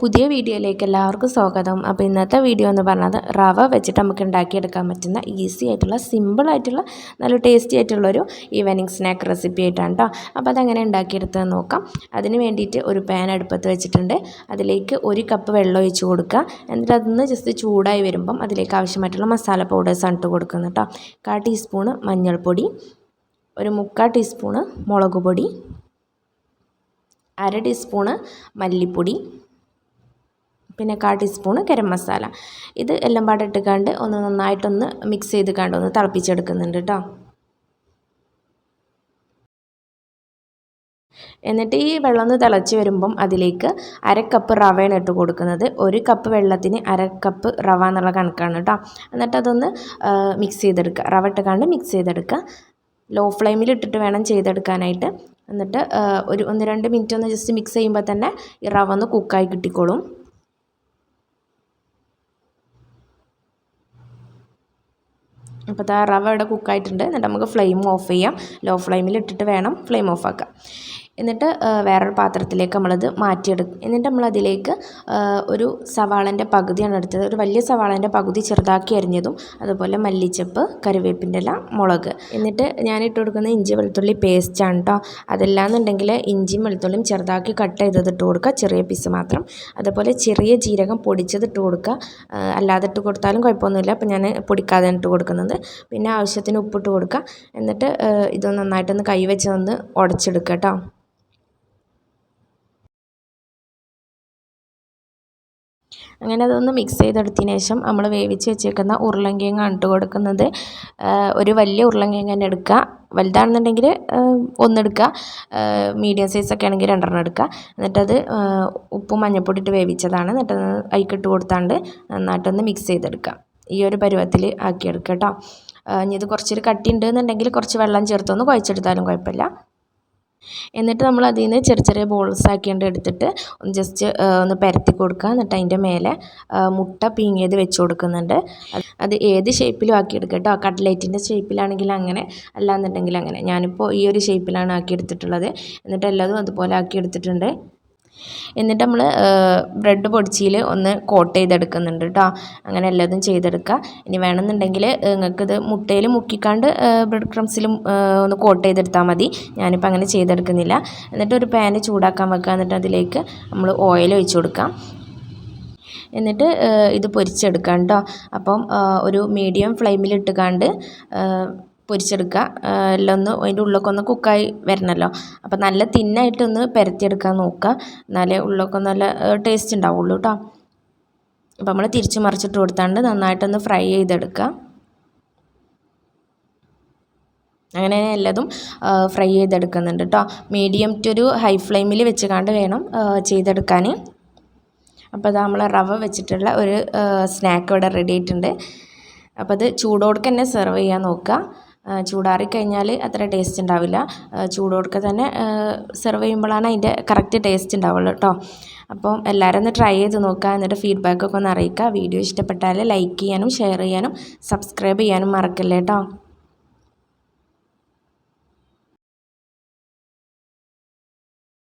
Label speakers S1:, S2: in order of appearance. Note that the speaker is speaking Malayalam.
S1: പുതിയ വീഡിയോയിലേക്ക് എല്ലാവർക്കും സ്വാഗതം. അപ്പോൾ ഇന്നത്തെ വീഡിയോ എന്ന് പറഞ്ഞത് റവ വെച്ചിട്ട് നമുക്ക് ഉണ്ടാക്കിയെടുക്കാൻ പറ്റുന്ന ഈസി ആയിട്ടുള്ള സിമ്പിൾ ആയിട്ടുള്ള നല്ല ടേസ്റ്റി ആയിട്ടുള്ളൊരു ഈവനിങ് സ്നാക്ക് റെസിപ്പി ആയിട്ടാണ് കേട്ടോ. അപ്പോൾ അതെങ്ങനെ ഉണ്ടാക്കിയെടുത്തതെന്ന് നോക്കാം. അതിന് വേണ്ടിയിട്ട് ഒരു പാൻ അടുപ്പത്ത് വെച്ചിട്ടുണ്ട്. അതിലേക്ക് 1 കപ്പ് വെള്ളം ഒഴിച്ച് കൊടുക്കുക. എന്നിട്ട് അതൊന്ന് ജസ്റ്റ് ചൂടായി വരുമ്പം അതിലേക്ക് ആവശ്യമായിട്ടുള്ള മസാല പൗഡേഴ്സാണ് ഇട്ട് കൊടുക്കുന്നത് കേട്ടോ. 1/4 ടീസ്പൂണ് മഞ്ഞൾപ്പൊടി, ഒരു 3/4 ടീസ്പൂണ് മുളക് പൊടി, 1/2 ടീസ്പൂണ് മല്ലിപ്പൊടി, പിന്നെ 1/4 ടീസ്പൂണ് ഗരം മസാല. ഇത് എല്ലാം പാടെ ഇട്ടുകൊണ്ട് ഒന്ന് നന്നായിട്ടൊന്ന് മിക്സ് ചെയ്ത് കണ്ട് ഒന്ന് തിളപ്പിച്ചെടുക്കുന്നുണ്ട് കേട്ടോ. എന്നിട്ട് ഈ വെള്ളം ഒന്ന് തിളച്ച് വരുമ്പം അതിലേക്ക് 1/2 കപ്പ് റവയാണ് ഇട്ട് കൊടുക്കുന്നത്. 1 കപ്പ് വെള്ളത്തിന് 1/2 കപ്പ് റവ എന്നുള്ള കണക്കാണ് കേട്ടോ. എന്നിട്ട് അതൊന്ന് മിക്സ് ചെയ്തെടുക്കുക. റവ ഇട്ടുകൊണ്ട് മിക്സ് ചെയ്തെടുക്കുക. ലോ ഫ്ലെയിമിൽ ഇട്ടിട്ട് വേണം ചെയ്തെടുക്കാനായിട്ട്. എന്നിട്ട് ഒരു 1-2 മിനിറ്റ് ഒന്ന് ജസ്റ്റ് മിക്സ് ചെയ്യുമ്പോൾ തന്നെ ഈ റവ ഒന്ന് കുക്കായി കിട്ടിക്കോളും. അപ്പോൾ ആ റവ ഇവിടെ കുക്കായിട്ടുണ്ട്. എന്നിട്ട് നമുക്ക് ഫ്ലെയിം ഓഫ് ചെയ്യാം. ലോ ഫ്ലെയിമിൽ ഇട്ടിട്ട് വേണം ഫ്ലെയിം ഓഫ് ആക്കാം. എന്നിട്ട് വേറൊരു പാത്രത്തിലേക്ക് നമ്മളത് മാറ്റിയെടുക്കും. എന്നിട്ട് നമ്മളതിലേക്ക് ഒരു സവാളൻ്റെ പകുതിയാണ് എടുത്തത്. ഒരു വലിയ സവാളൻ്റെ പകുതി ചെറുതാക്കി അരിഞ്ഞതും, അതുപോലെ മല്ലിച്ചപ്പ്, കറിവേപ്പിൻ്റെ ഇല, മുളക്. എന്നിട്ട് ഞാൻ ഇട്ട് കൊടുക്കുന്നത് ഇഞ്ചി വെളുത്തുള്ളി പേസ്റ്റാണ് കേട്ടോ. അതല്ലാന്നുണ്ടെങ്കിൽ ഇഞ്ചിയും വെളുത്തുള്ളിയും ചെറുതാക്കി കട്ട് ചെയ്തത് ഇട്ട് കൊടുക്കുക, ചെറിയ പീസ് മാത്രം. അതുപോലെ ചെറിയ ജീരകം പൊടിച്ചത് ഇട്ട് കൊടുക്കുക. അല്ലാതെ ഇട്ട് കൊടുത്താലും കുഴപ്പമൊന്നുമില്ല. അപ്പോൾ ഞാൻ പൊടിക്കാതെ ഇട്ട് കൊടുക്കുന്നത്. പിന്നെ ആവശ്യത്തിന് ഉപ്പിട്ട് കൊടുക്കുക. എന്നിട്ട് ഇത് നന്നായിട്ടൊന്ന് കൈ വെച്ച് ഒന്ന് ഉടച്ചെടുക്കുക കേട്ടോ. അങ്ങനെ അതൊന്ന് മിക്സ് ചെയ്തെടുത്തതിന് ശേഷം നമ്മൾ വേവിച്ച് വെച്ചേക്കുന്ന ഉരുളൻകിഴങ്ങാണ് ഇട്ട് കൊടുക്കുന്നത്. ഒരു വലിയ ഉരുളൻകിഴങ്ങ് തന്നെ എടുക്കുക. വലുതാണെന്നുണ്ടെങ്കിൽ 1 എടുക്കുക, മീഡിയം സൈസൊക്കെ ആണെങ്കിൽ 2 എടുക്കുക. എന്നിട്ടത് ഉപ്പും മഞ്ഞൾപ്പൊടി ഇട്ട് വേവിച്ചതാണ്. എന്നിട്ടത് അതിക്കിട്ട് കൊടുത്താണ്ട് നന്നായിട്ടൊന്ന് മിക്സ് ചെയ്തെടുക്കുക. ഈ ഒരു പരുവത്തിൽ ആക്കിയെടുക്കുക കേട്ടോ. ഇനി ഇത് കുറച്ചൊരു കട്ടി ഉണ്ടെന്നുണ്ടെങ്കിൽ കുറച്ച് വെള്ളം ചേർത്തൊന്ന് കുഴച്ചെടുത്താലും കുഴപ്പമില്ല. എന്നിട്ട് നമ്മൾ അതിൽ നിന്ന് ചെറിയ ചെറിയ ബോൾസ് ആക്കിയിട്ട് എടുത്തിട്ട് ഒന്ന് ജസ്റ്റ് ഒന്ന് പരത്തി കൊടുക്കുക. എന്നിട്ട് അതിൻ്റെ മേലെ മുട്ട പീങ്ങിയത് വെച്ച് കൊടുക്കുന്നുണ്ട്. അത് ഏത് ഷേപ്പിലും ആക്കിയെടുക്കുക കേട്ടോ. കട്ട്ലേറ്റിൻ്റെ ഷേപ്പിലാണെങ്കിൽ അങ്ങനെ, അല്ലാന്നുണ്ടെങ്കിൽ അങ്ങനെ. ഞാനിപ്പോൾ ഈ ഒരു ഷേപ്പിലാണ് ആക്കിയെടുത്തിട്ടുള്ളത്. എന്നിട്ട് എല്ലാതും അതുപോലെ ആക്കിയെടുത്തിട്ടുണ്ട്. എന്നിട്ട് നമ്മൾ ബ്രെഡ് പൊടിച്ചിയിൽ ഒന്ന് കോട്ട് ചെയ്തെടുക്കുന്നുണ്ട് കേട്ടോ. അങ്ങനെ എല്ലാതും ചെയ്തെടുക്കുക. ഇനി വേണമെന്നുണ്ടെങ്കിൽ നിങ്ങൾക്കിത് മുട്ടയിൽ മുക്കിക്കാണ്ട് ബ്രെഡ് ക്രംസിലും ഒന്ന് കോട്ട് ചെയ്തെടുത്താൽ മതി. ഞാനിപ്പോൾ അങ്ങനെ ചെയ്തെടുക്കുന്നില്ല. എന്നിട്ട് ഒരു പാന് ചൂടാക്കാൻ വെക്കുക. എന്നിട്ട് അതിലേക്ക് നമ്മൾ ഓയിൽ ഒഴിച്ച് കൊടുക്കാം. എന്നിട്ട് ഇത് പൊരിച്ചെടുക്കാം കേട്ടോ. അപ്പം ഒരു മീഡിയം ഫ്ലെയിമിൽ ഇട്ടുകാണ്ട് പൊരിച്ചെടുക്കുക. എല്ലാം ഒന്ന് അതിൻ്റെ ഉള്ളിലൊക്കെ ഒന്ന് കുക്കായി വരണമല്ലോ. അപ്പോൾ നല്ല തിന്നായിട്ടൊന്ന് പരത്തിയെടുക്കാൻ നോക്കുക. എന്നാലേ ഉള്ളിലൊക്കെ നല്ല ടേസ്റ്റ് ഉണ്ടാവുള്ളൂ കേട്ടോ. അപ്പോൾ നമ്മൾ തിരിച്ച് മറിച്ചിട്ട് കൊടുത്താണ്ട് നന്നായിട്ടൊന്ന് ഫ്രൈ ചെയ്തെടുക്കുക. അങ്ങനെ എല്ലാതും ഫ്രൈ ചെയ്തെടുക്കുന്നുണ്ട് കേട്ടോ. മീഡിയം ടു ഒരു ഹൈ ഫ്ലെയിമിൽ വെച്ചുകൊണ്ട് വേണം ചെയ്തെടുക്കാൻ. അപ്പോൾ അത് നമ്മൾ റവ വെച്ചിട്ടുള്ള ഒരു സ്നാക്ക് ഇവിടെ റെഡി ആയിട്ടുണ്ട്. അപ്പോൾ അത് ചൂടോടെ തന്നെ സെർവ് ചെയ്യാൻ നോക്കുക. ചൂടാറിക്കഴിഞ്ഞാൽ അത്ര ടേസ്റ്റ് ഉണ്ടാവില്ല. ചൂടോടെ തന്നെ സെർവ് ചെയ്യുമ്പോഴാണ് അതിൻ്റെ കറക്റ്റ് ടേസ്റ്റ് ഉണ്ടാവുള്ളൂ കേട്ടോ. അപ്പം എല്ലാവരും ഒന്ന് ട്രൈ ചെയ്ത് നോക്കുക. എന്നിട്ട് ഫീഡ്ബാക്കൊക്കെ ഒന്ന് അറിയിക്കുക. വീഡിയോ ഇഷ്ടപ്പെട്ടാൽ ലൈക്ക് ചെയ്യാനും ഷെയർ ചെയ്യാനും സബ്സ്ക്രൈബ് ചെയ്യാനും മറക്കല്ലേ കേട്ടോ.